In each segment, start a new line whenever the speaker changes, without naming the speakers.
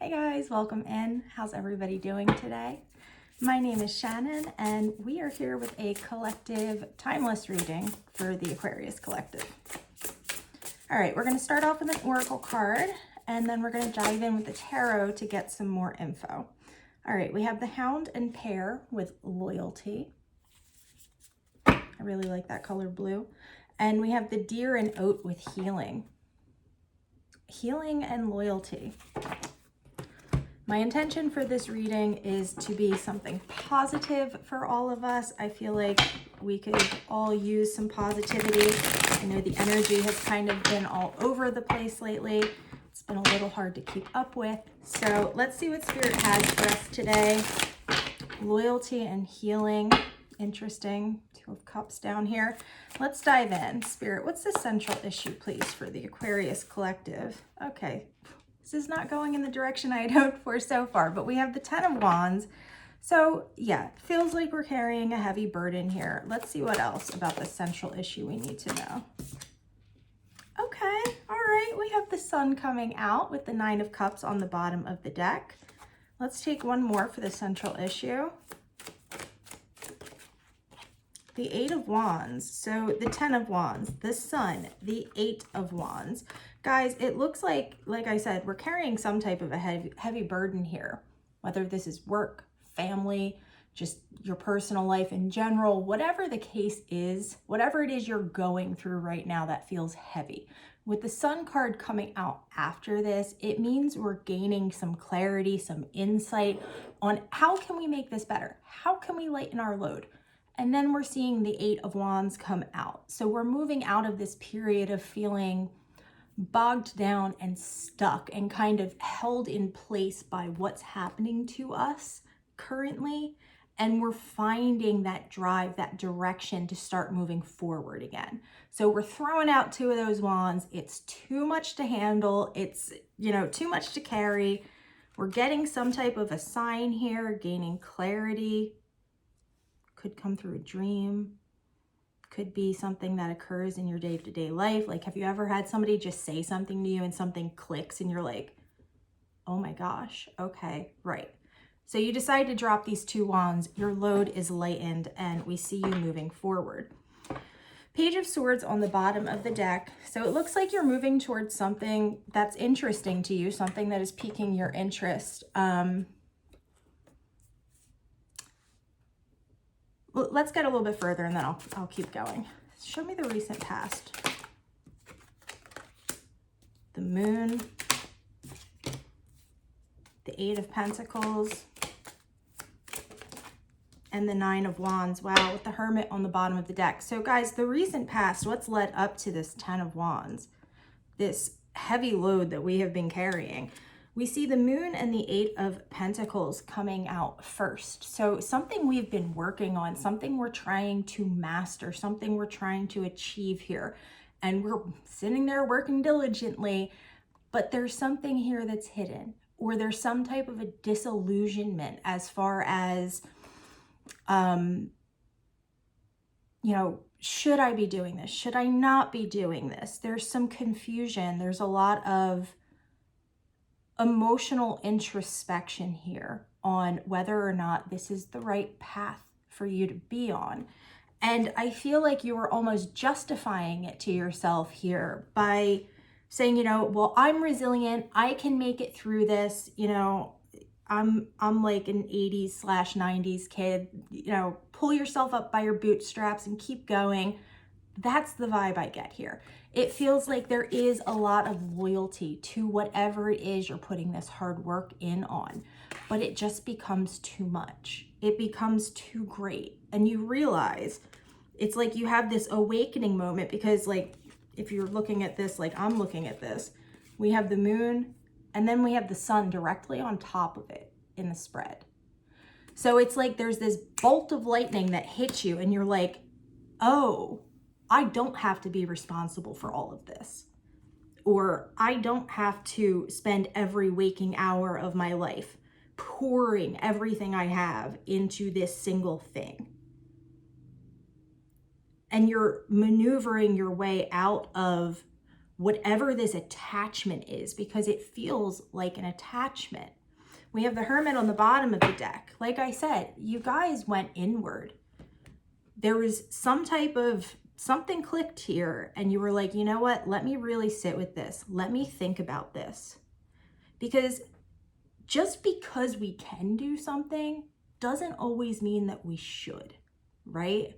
Hey guys, welcome in. How's everybody doing today? My name is Shannon and we are here with a collective timeless reading for the Aquarius collective. All right, we're going to start off with an oracle card and then we're going to dive in with the tarot to get some more info. All right, we have the Hound and Pair with loyalty. I really like that color blue. And we have the Deer and Oat with healing. Healing and loyalty. My intention for this reading is to be something positive for all of us. I feel like we could all use some positivity. I know the energy has kind of been all over the place lately. It's been a little hard to keep up with. So let's see what Spirit has for us today. Loyalty and healing. Interesting. Two of Cups down here. Let's dive in. Spirit, what's the central issue, please, for the Aquarius collective? Okay. This is not going in the direction I had hoped for so far, but we have the Ten of Wands. So yeah, feels like we're carrying a heavy burden here. Let's see what else about the central issue we need to know. Okay, all right, we have the Sun coming out with the Nine of Cups on the bottom of the deck. Let's take one more for the central issue. The Eight of Wands, so the Ten of Wands, the Sun, the Eight of Wands. Guys, it looks like I said, we're carrying some type of a heavy burden here, whether this is work, family, just your personal life in general, whatever the case is, whatever it is you're going through right now that feels heavy. With the Sun card coming out after this, it means we're gaining some clarity, some insight on how can we make this better? How can we lighten our load? And then we're seeing the Eight of Wands come out. So we're moving out of this period of feeling bogged down and stuck and kind of held in place by what's happening to us currently. And we're finding that drive, that direction to start moving forward again. So we're throwing out two of those wands. It's too much to handle. It's, too much to carry. We're getting some type of a sign here, gaining clarity. Could come through a dream. Could be something that occurs in your day-to-day life. Like, have you ever had somebody just say something to you and something clicks and you're like, oh my gosh, okay, right. So you decide to drop these two wands, your load is lightened, and we see you moving forward. Page of Swords on the bottom of the deck. So it looks like you're moving towards something that's interesting to you, something that is piquing your interest. Well, let's get a little bit further and then I'll keep going. Show me the recent past. The Moon, the Eight of Pentacles, and the Nine of Wands. Wow, with the Hermit on the bottom of the deck. So guys, the recent past, what's led up to this Ten of Wands, this heavy load that we have been carrying. We see the Moon and the Eight of Pentacles coming out first. So something we've been working on, something we're trying to master, something we're trying to achieve here. And we're sitting there working diligently, but there's something here that's hidden, or there's some type of a disillusionment as far as, should I be doing this? Should I not be doing this? There's some confusion. There's a lot of emotional introspection here on whether or not this is the right path for you to be on. And I feel like you were almost justifying it to yourself here by saying, well, I'm resilient. I can make it through this. I'm like an 80s/90s kid, pull yourself up by your bootstraps and keep going. That's the vibe I get here. It feels like there is a lot of loyalty to whatever it is you're putting this hard work in on, but it just becomes too much. It becomes too great. And you realize it's like you have this awakening moment because, like, if you're looking at this, like I'm looking at this, we have the Moon and then we have the Sun directly on top of it in the spread. So it's like there's this bolt of lightning that hits you and you're like, oh, I don't have to be responsible for all of this. Or I don't have to spend every waking hour of my life pouring everything I have into this single thing. And you're maneuvering your way out of whatever this attachment is, because it feels like an attachment. We have the Hermit on the bottom of the deck. Like I said, you guys went inward. There was some type of something clicked here and you were like, you know what? Let me really sit with this. Let me think about this. Because just because we can do something doesn't always mean that we should, right?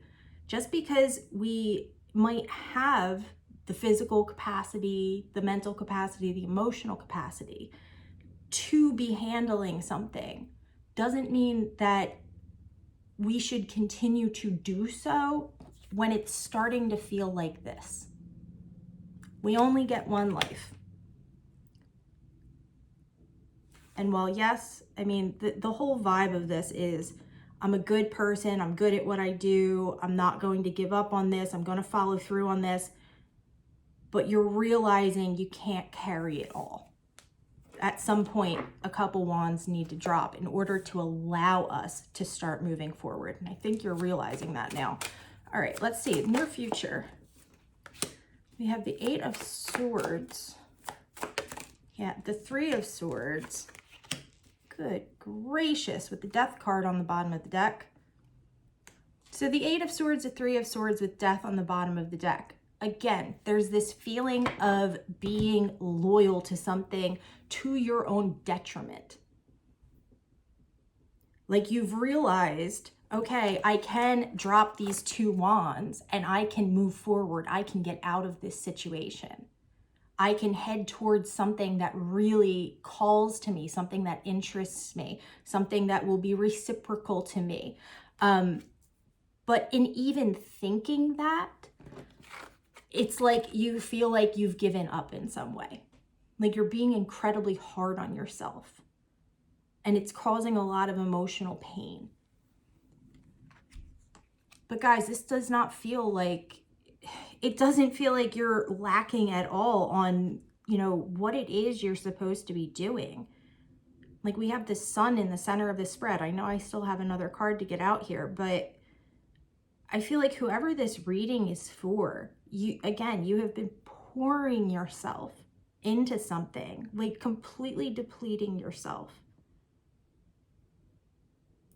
Just because we might have the physical capacity, the mental capacity, the emotional capacity to be handling something doesn't mean that we should continue to do so when it's starting to feel like this. We only get one life. And while yes, I mean, the whole vibe of this is I'm a good person, I'm good at what I do, I'm not going to give up on this, I'm going to follow through on this, but you're realizing you can't carry it all. At some point, a couple wands need to drop in order to allow us to start moving forward. And I think you're realizing that now. All right, let's see, near future. We have the Eight of Swords. Yeah, the Three of Swords. Good gracious, with the Death card on the bottom of the deck. So the Eight of Swords, the Three of Swords with Death on the bottom of the deck. Again, there's this feeling of being loyal to something to your own detriment. Like you've realized, okay, I can drop these two wands and I can move forward. I can get out of this situation. I can head towards something that really calls to me, something that interests me, something that will be reciprocal to me. But in even thinking that, it's like you feel like you've given up in some way. Like you're being incredibly hard on yourself. And it's causing a lot of emotional pain. But guys, this does not feel like, it doesn't feel like you're lacking at all on, you know, what it is you're supposed to be doing. Like we have the Sun in the center of the spread. I know I still have another card to get out here, but I feel like whoever this reading is for, you have been pouring yourself into something, like completely depleting yourself.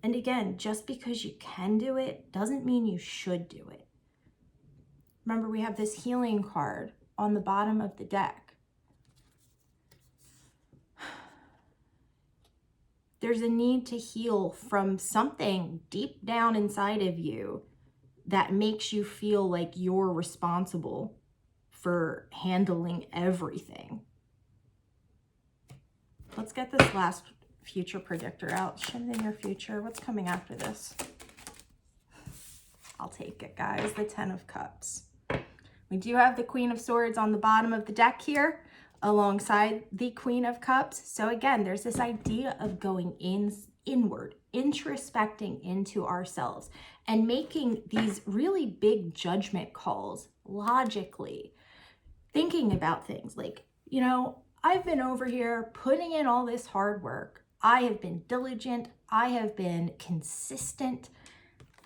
And again, just because you can do it doesn't mean you should do it. Remember, we have this healing card on the bottom of the deck. There's a need to heal from something deep down inside of you that makes you feel like you're responsible for handling everything. Let's get this last future predictor out. Show me your future. What's coming after this? I'll take it, guys. The Ten of Cups. We do have the Queen of Swords on the bottom of the deck here alongside the Queen of Cups. So again, there's this idea of going inward, introspecting into ourselves and making these really big judgment calls logically, thinking about things like, you know, I've been over here putting in all this hard work. I have been diligent. I have been consistent.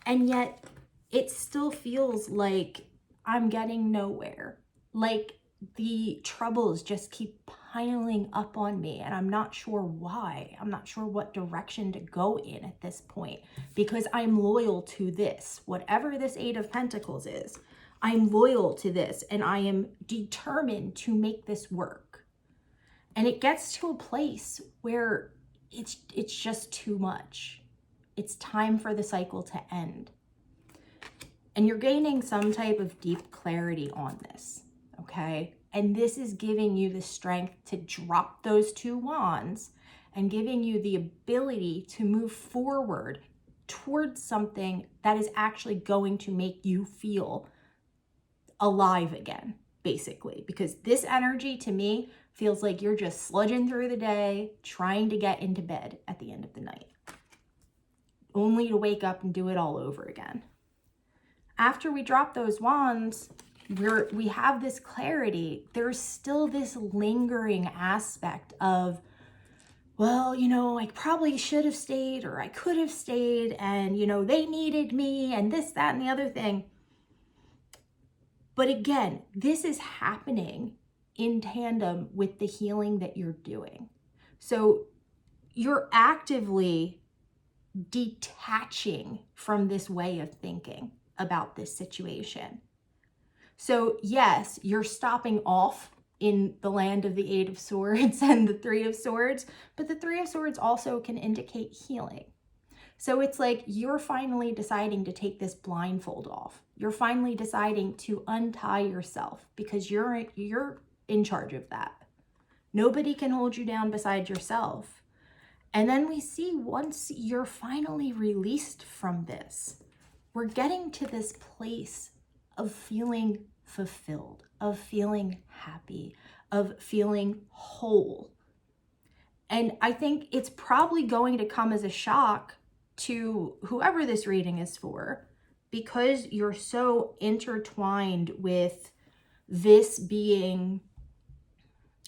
And yet it still feels like I'm getting nowhere. Like the troubles just keep piling up on me and I'm not sure why. I'm not sure what direction to go in at this point because I'm loyal to this. Whatever this Eight of Pentacles is, I'm loyal to this and I am determined to make this work. And it gets to a place where it's just too much. It's time for the cycle to end. And you're gaining some type of deep clarity on this, okay? And this is giving you the strength to drop those two wands and giving you the ability to move forward towards something that is actually going to make you feel alive again, basically. Because this energy to me feels like you're just sludging through the day, trying to get into bed at the end of the night, only to wake up and do it all over again. After we drop those wands, we have this clarity. There's still this lingering aspect of, well, you know, I probably should have stayed or I could have stayed and, you know, they needed me and this, that, and the other thing. But again, this is happening in tandem with the healing that you're doing. So you're actively detaching from this way of thinking about this situation. So yes, you're stopping off in the land of the Eight of Swords and the Three of Swords, but the Three of Swords also can indicate healing. So it's like you're finally deciding to take this blindfold off. You're finally deciding to untie yourself because you're in charge of that. Nobody can hold you down besides yourself. And then we see once you're finally released from this, we're getting to this place of feeling fulfilled, of feeling happy, of feeling whole. And I think it's probably going to come as a shock to whoever this reading is for, because you're so intertwined with this being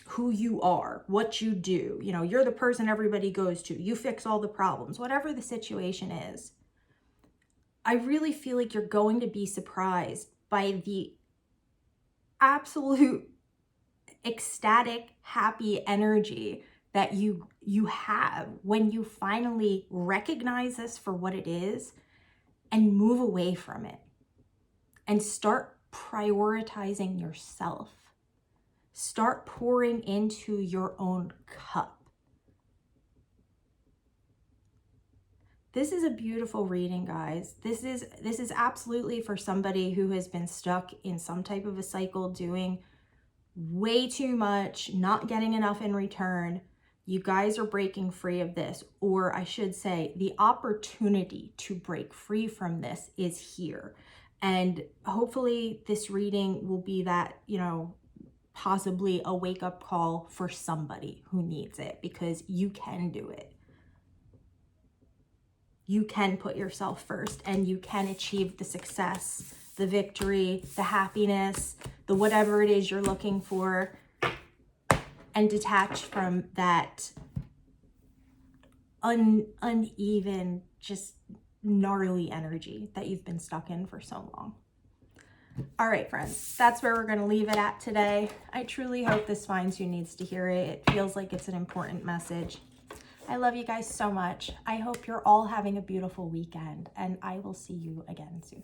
who you are, what you do. You know, you're the person everybody goes to. You fix all the problems, whatever the situation is. I really feel like you're going to be surprised by the absolute ecstatic, happy energy that you have when you finally recognize this for what it is and move away from it and start prioritizing yourself. Start pouring into your own cup. This is a beautiful reading, guys. This is absolutely for somebody who has been stuck in some type of a cycle, doing way too much, not getting enough in return. You guys are breaking free of this, or I should say the opportunity to break free from this is here. And hopefully this reading will be that, you know, possibly a wake-up call for somebody who needs it, because you can do it. You can put yourself first and you can achieve the success, the victory, the happiness, the whatever it is you're looking for, and detach from that uneven, just gnarly energy that you've been stuck in for so long. All right, friends, that's where we're going to leave it at today. I truly hope this finds who needs to hear it. It feels like it's an important message. I love you guys so much. I hope you're all having a beautiful weekend, and I will see you again soon.